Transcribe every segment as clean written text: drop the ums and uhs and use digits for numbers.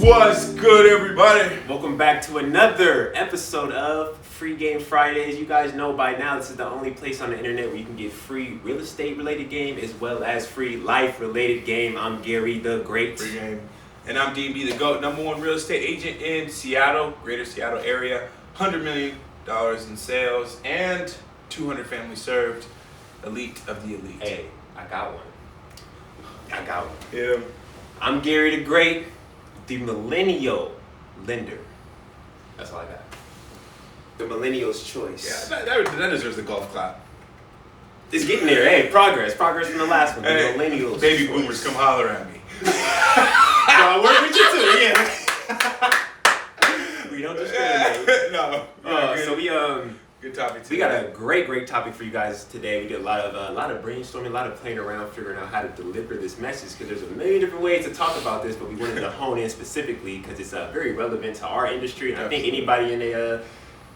What's good, everybody? Welcome back to another episode of Free Game Fridays. You guys know by now this is the only place on the internet where you can get free real estate related game as well as free life related game. I'm Gary the Great. Free Game. And I'm DB the GOAT, #1 real estate agent in Seattle, greater Seattle area. $100 million in sales and 200 families served. Elite of the elite. Hey, I got one. Yeah. I'm Gary the Great, the millennial lender. That's all I got. The millennial's choice. Yeah, that deserves a golf clap. It's getting there. Hey, progress from the last one. The Hey, millennials. baby boomers, come holler at me. I work with you too, yeah. We don't discriminate. No. Good topic today. We got a great topic for you guys today. We did a lot of brainstorming, a lot of playing around, figuring out how to deliver this message because there's a million different ways to talk about this, but we wanted to hone in specifically because it's very relevant to our industry, and I think anybody in a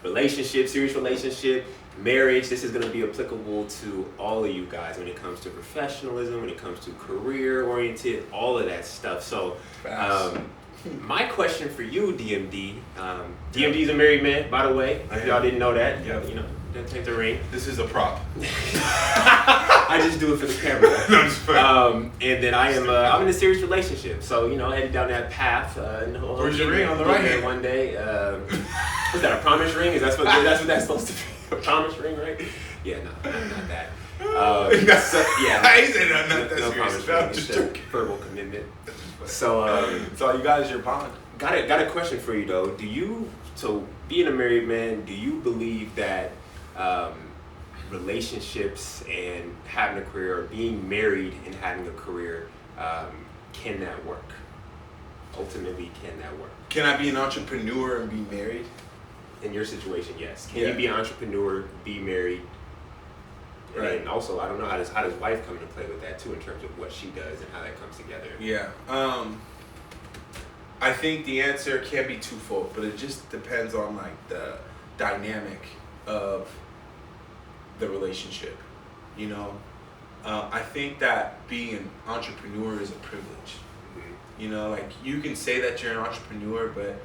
relationship, serious relationship, marriage, this is going to be applicable to all of you guys when it comes to professionalism, when it comes to career oriented, all of that stuff. So my question for you, DMD, DMD is a married man, by the way, if y'all didn't know that, you know, don't take the ring. This is a prop. I just do it for the camera. No, just and then I'm in a serious relationship, so you know, headed down that path. Where's your ring on the right hand? One day, was that a promise ring? Is that what that's supposed to be? A promise ring, right? Yeah, no, not that. I said not that no serious. promise ring. It's just verbal commitment. So all you got is your bond. Got a question for you though. Being a married man, do you believe that relationships and having a career, or being married and having a career, can that work? Ultimately, can that work? Can I be an entrepreneur and be married? In your situation, yes. Can you be an entrepreneur, be married? Right. And also, I don't know, how does wife come into play with that too, in terms of what she does and how that comes together? Yeah. I think the answer can be twofold, but it just depends on like the dynamic of the relationship. You know, I think that being an entrepreneur is a privilege. Mm-hmm. You know, like you can say that you're an entrepreneur, but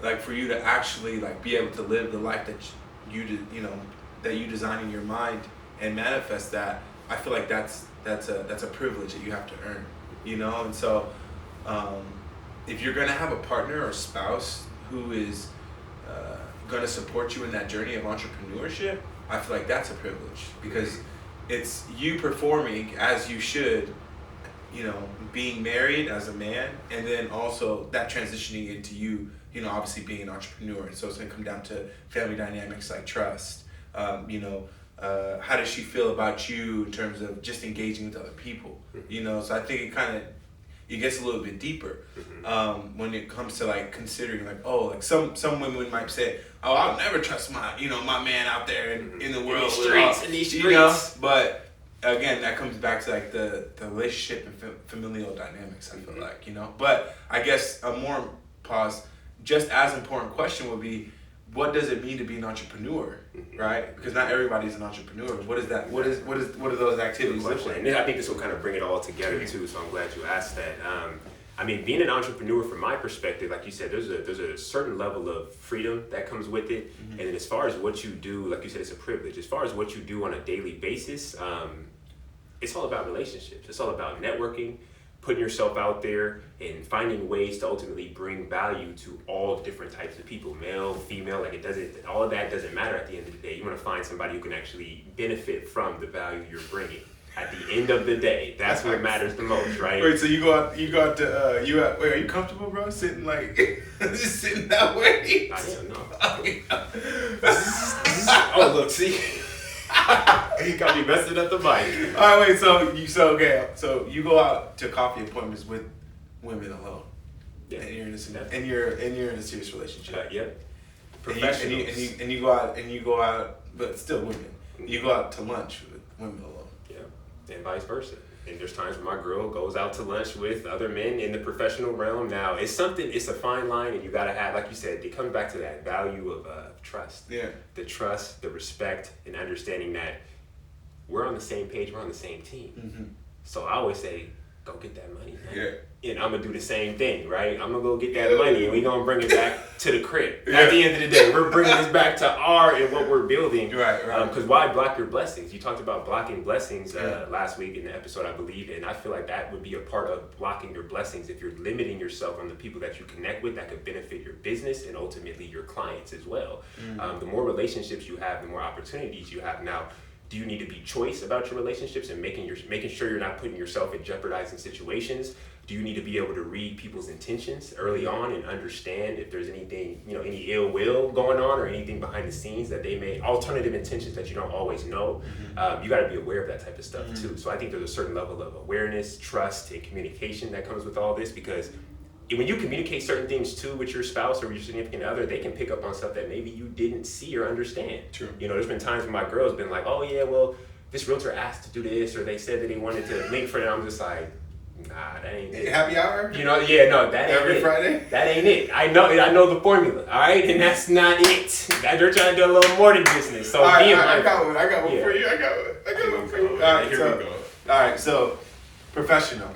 like for you to actually like be able to live the life that you design in your mind and manifest that, I feel like that's a privilege that you have to earn. You know, and so if you're gonna have a partner or spouse who is gonna support you in that journey of entrepreneurship, I feel like that's a privilege because it's you performing as you should, you know, being married as a man, and then also that transitioning into you, you know, obviously being an entrepreneur. So it's gonna come down to family dynamics like trust. How does she feel about you in terms of just engaging with other people? You know, so I think it gets a little bit deeper when it comes to like considering like, oh, like some women might say, oh, I'll never trust my man out there in the world in these streets. You know? But again, that comes back to like the relationship and familial dynamics, I feel like, you know. But I guess a more just as important question would be, what does it mean to be an entrepreneur, right? Because not everybody's an entrepreneur. What is that? What are those activities look like? And I think this will kind of bring it all together too. So I'm glad you asked that. I mean, being an entrepreneur, from my perspective, like you said, there's a certain level of freedom that comes with it. And then as far as what you do, like you said, it's a privilege. As far as what you do on a daily basis, it's all about relationships. It's all about networking, putting yourself out there, and finding ways to ultimately bring value to all different types of people, male, female. Like all of that doesn't matter at the end of the day. You want to find somebody who can actually benefit from the value you're bringing. At the end of the day, that's what matters the most, right? Wait, so you go out to wait, are you comfortable, bro? Sitting like just sitting that way? I don't know. Oh, look, see. He got me messing up the mic. All right, wait. So you go out to coffee appointments with women alone, and you're in a serious relationship. Yep. Professionals. And you go out, but still women. You go out to lunch with women alone. Yeah, and vice versa. And there's times where my girl goes out to lunch with other men in the professional realm. Now, it's a fine line, and you gotta have, like you said, it comes back to that value of trust. Yeah. The trust, the respect, and understanding that we're on the same page, we're on the same team. So I always say, go get that money, man. Yeah. And I'm gonna do the same thing, right? I'm gonna go get that money and we gonna bring it back to the crib. At the end of the day, we're bringing this back to and what we're building. Right. Because why block your blessings? You talked about blocking blessings last week in the episode, I believe, and I feel like that would be a part of blocking your blessings if you're limiting yourself on the people that you connect with that could benefit your business and ultimately your clients as well. The more relationships you have, the more opportunities you have. Now, do you need to be choice about your relationships and making sure you're not putting yourself in jeopardizing situations? Do you need to be able to read people's intentions early on and understand if there's anything, any ill will going on or anything behind the scenes that they may, alternative intentions that you don't always know? You got to be aware of that type of stuff too. So I think there's a certain level of awareness, trust, and communication that comes with all this, because when you communicate certain things too with your spouse or your significant other, they can pick up on stuff that maybe you didn't see or understand. True. There's been times when my girl's been like, oh yeah, well, this realtor asked to do this, or they said that they wanted to link for it. I'm just like, nah, that ain't it. Happy hour? Yeah, no, that ain't Every it. Friday? That ain't it. I know the formula, all right? And that's not it. They're trying to do a little more than business. So I got one for you. I got one for you. All right, here we go. All right, so professional.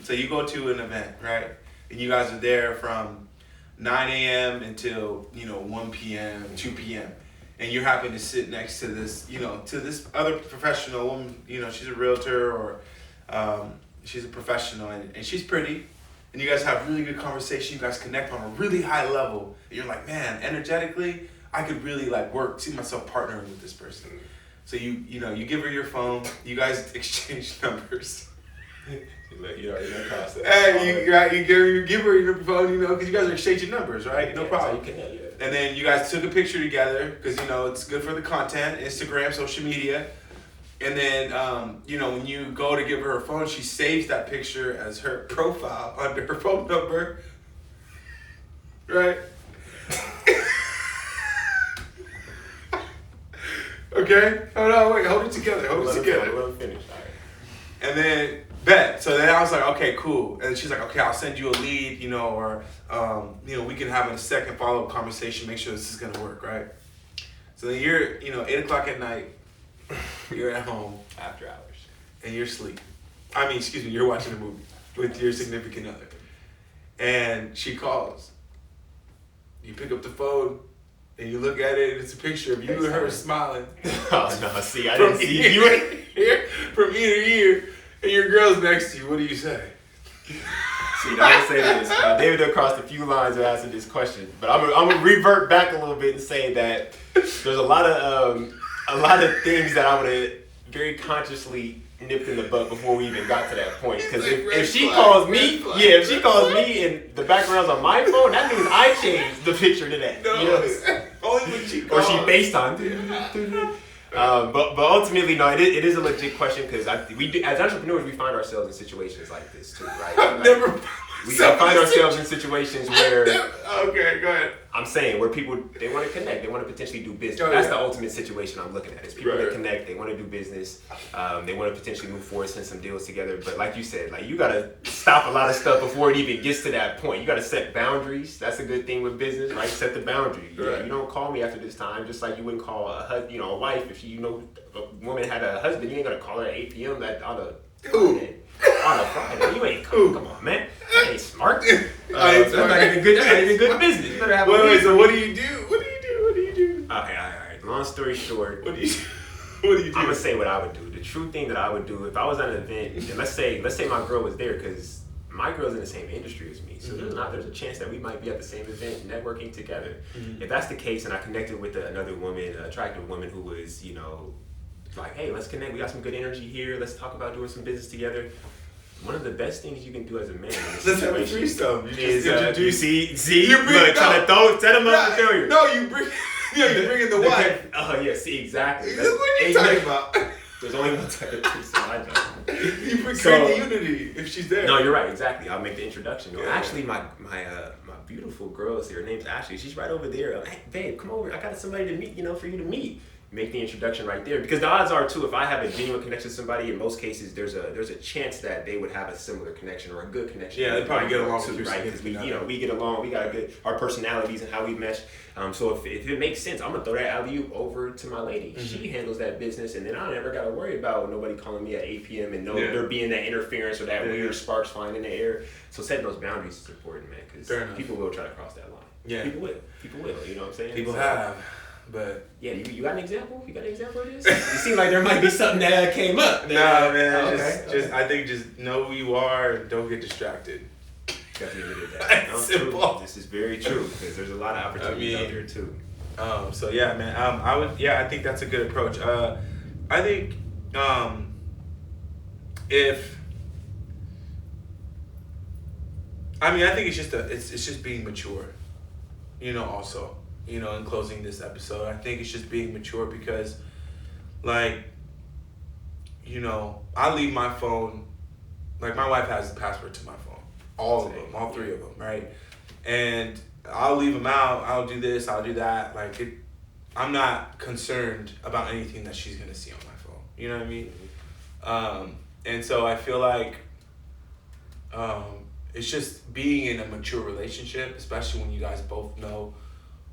So you go to an event, right? And you guys are there from 9 a.m. until 1 p.m., 2 p.m. And you happen to sit next to this, to this other professional woman. She's a realtor or she's a professional, and she's pretty. And you guys have really good conversation. You guys connect on a really high level. And you're like, man, energetically, I could really see myself partnering with this person. So you give her your phone. You guys exchange numbers. You already know the process. Hey, you give her your phone, because you guys are exchanging numbers, right? No problem. And then you guys took a picture together because it's good for the content, Instagram, social media. And then when you go to give her phone, she saves that picture as her profile under her phone number, right? Okay. Oh no, wait, hold it together. Let him finish. All right. And then bet. So then I was like, okay, cool. And she's like, okay, I'll send you a lead, or we can have a second follow-up conversation, make sure this is gonna work, right? So then you're, 8:00 at night, you're at home After hours. and you're asleep. You're watching a movie with your significant other. And she calls. You pick up the phone and you look at it, and it's a picture of you and her smiling. Oh no, see, I didn't see you. From ear to ear. And your girl's next to you, what do you say? See, now I say this. David done crossed a few lines of asking this question, but I'm gonna revert back a little bit and say that there's a lot of things that I would have very consciously nipped in the butt before we even got to that point. Because if she calls me, and the background's on my phone, that means I changed the picture to that. No, only when she calls. Or she FaceTime. But ultimately, no, it is a legit question, because we do, as entrepreneurs, we find ourselves in situations like this too, right? I've never. We find ourselves in situations where. Okay, go ahead. I'm saying where people, they want to connect, they want to potentially do business. Oh, That's yeah. the ultimate situation I'm looking at. Is people that connect, they want to do business, they want to potentially move forward, send some deals together. But like you said, you gotta stop a lot of stuff before it even gets to that point. You gotta set boundaries. That's a good thing with business, right? Set the boundary. Right. You don't call me after this time, just like you wouldn't call a wife if a woman had a husband. You ain't gonna call her at 8 p.m. on a Friday. You ain't come on, man. That ain't smart. That's not even good business. You better have Wait, so what do you do? What do you do? Okay, all right. Long story short, What do you do? I'm gonna say what I would do. The true thing that I would do if I was at an event, and let's say my girl was there, because my girl's in the same industry as me, so there's a chance that we might be at the same event, networking together. If that's the case, and I connected with another woman, an attractive woman who was, like, hey, let's connect. We got some good energy here. Let's talk about doing some business together. One of the best things you can do as a man in this Let's have a situation threesome. is You see, you bring trying to set him up for failure. No, you bring in the wife. Oh yeah, see, exactly. What are you talking about? There's only one type of threesome I know. You create the unity if she's there. No, you're right. Exactly. I'll make the introduction. No, Yeah. actually, my beautiful girl is here. Her name's Ashley. She's right over there. Hey, babe, come over. I got somebody to meet. For you to meet. make the introduction right there. Because the odds are too, if I have a genuine connection to somebody, in most cases there's a chance that they would have a similar connection or a good connection. Yeah, they probably get along too, with right? Because we get along, we got our personalities and how we mesh. So if it makes sense, I'm gonna throw that alley-oop over to my lady. Mm-hmm. She handles that business, and then I never gotta worry about nobody calling me at 8 p.m. and there being that interference or that weird sparks flying in the air. So setting those boundaries is important, man, because people will try to cross that line. Yeah, people will. You know what I'm saying? People have. But yeah, you got an example? You got an example of this? It seems like there might be something that came up. Nah, man. Just I think just know who you are and don't get distracted. Definitely admitted that. No, simple. This is very true because there's a lot of opportunities out there too. So yeah, man. I think that's a good approach. I think I think it's just being mature. Also. In closing this episode, I think it's just being mature because, I leave my phone, my wife has the password to my phone, all three of them, right? And I'll leave them out, I'll do this, I'll do that, I'm not concerned about anything that she's gonna see on my phone, you know what I mean? And so I feel like, it's just being in a mature relationship, especially when you guys both know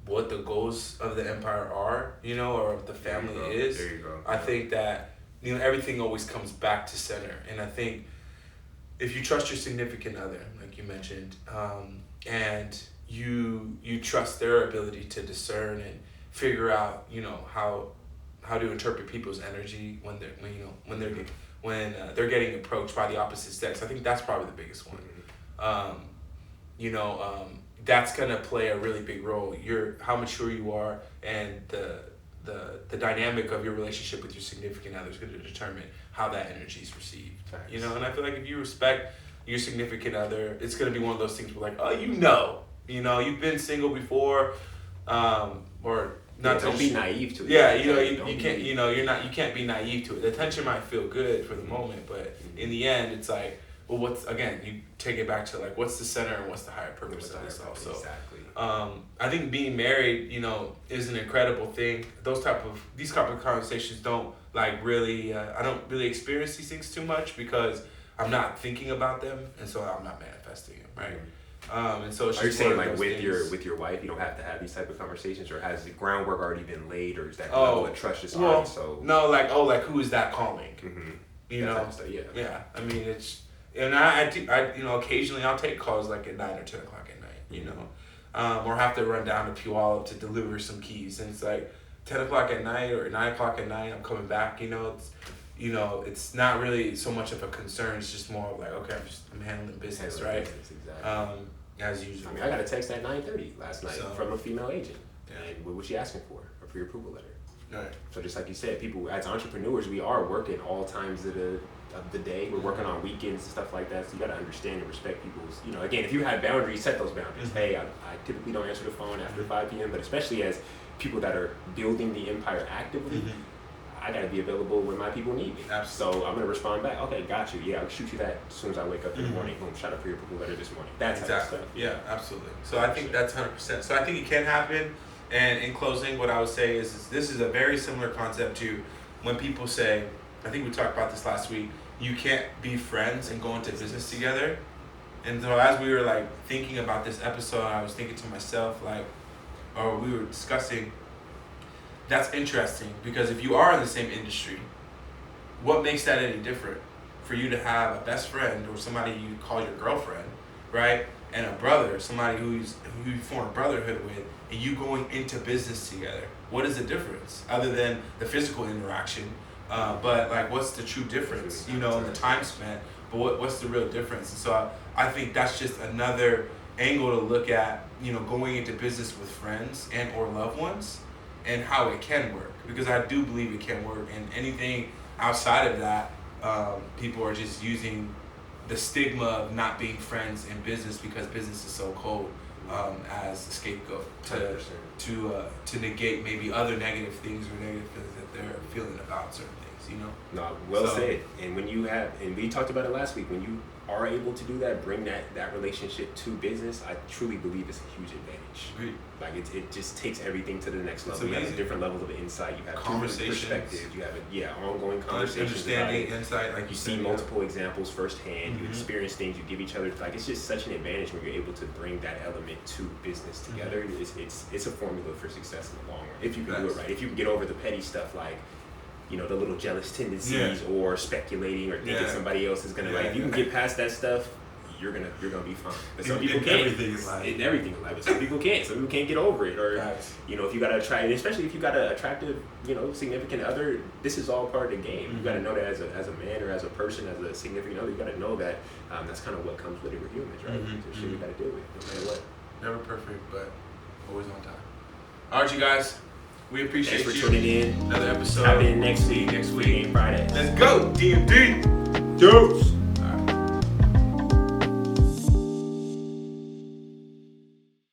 what the goals of the empire are, or of the family is. There you go. I think that, everything always comes back to center. And I think if you trust your significant other, like you mentioned, and you trust their ability to discern and figure out, how to interpret people's energy when they're getting approached by the opposite sex. I think that's probably the biggest one. That's gonna play a really big role. How mature you are and the dynamic of your relationship with your significant other is gonna determine how that energy is received. Thanks. And I feel like if you respect your significant other, it's gonna be one of those things where you've been single before, or not. Don't be naive to it. Yeah, you can't. You can't be naive to it. The attention might feel good for the moment, but in the end, it's like. Well, you take it back to what's the center and what's the higher purpose of this also. Exactly. I think being married, is an incredible thing. These type of conversations don't really, I don't really experience these things too much because I'm not thinking about them, and so I'm not manifesting them, right? And so it's just. Are you saying with your wife, you don't have to have these type of conversations, or has the groundwork already been laid, or is that level of trust just already so? No, who is that calling? Mm-hmm. Yeah. I mean, it's. And I occasionally I'll take calls at 9 or 10 o'clock at night, or have to run down to Puyallup to deliver some keys, and it's 10 o'clock at night or 9 o'clock at night. I'm coming back, it's not really so much of a concern. It's just more of okay, I'm handling business, right? Exactly. As usual. I got a text at 9:30 last night from a female agent, and what was she asking for? A pre-approval letter. Right. So just like you said, people as entrepreneurs, we are working all times of the day. We're working on weekends and stuff like that. So you got to understand and respect people's. Again, if you have boundaries, set those boundaries. Mm-hmm. Hey, I typically don't answer the phone after 5 p.m. But especially as people that are building the empire actively, I got to be available when my people need me. Absolutely. So I'm gonna respond back. Okay, got you. Yeah, I'll shoot you that as soon as I wake up in the morning. Boom, shot up for your approval letter this morning. That's exactly. Yeah, absolutely. So I think that's 100%. So I think it can happen. And in closing, what I would say is this is a very similar concept to when people say, I think we talked about this last week, you can't be friends and go into business together. And so as we were thinking about this episode, I was thinking to myself, or we were discussing, that's interesting because if you are in the same industry, what makes that any different? For you to have a best friend or somebody you call your girlfriend, right? And a brother, somebody who you form a brotherhood with, and you going into business together. What is the difference other than the physical interaction? But what's the true difference? In the time spent. But what's the real difference? And so I think that's just another angle to look at. Going into business with friends and or loved ones, and how it can work. Because I do believe it can work. And anything outside of that, people are just using the stigma of not being friends in business because business is so cold as a scapegoat to negate maybe other negative things or negative things that they're feeling about certain things. you know. No, well said. And when you have, and we talked about it last week, when you are able to do that, bring that relationship to business, I truly believe it's a huge advantage. Agreed. Like it just takes everything to the next level. You amazing. have a different level of insight. You have different perspectives. You have ongoing conversations. Understanding, insight, like you see multiple examples firsthand. You experience things. You give each other, like, it's just such an advantage when you're able to bring that element to business together. It's a formula for success in the long run if you can do it right. If you can get over the petty stuff, like, you know, the little jealous tendencies or speculating or thinking somebody else is gonna like. If you can get past that stuff, you're gonna be fine. But some people can't. Everything in life. But some people can't. Some people can't get over it. Or you know, if you gotta try, especially if you got an attractive, you know, significant other, this is all part of the game. You gotta know that as a man or as a person, as a significant other, you gotta know that that's kind of what comes with it. We're humans, right? It's shit we gotta deal with, no matter what. Never perfect, but always on time. All right, you guys. We appreciate Thanks for tuning in. Another episode. Tap in next week. Next week. Friday. Let's go, DMD. Deuce.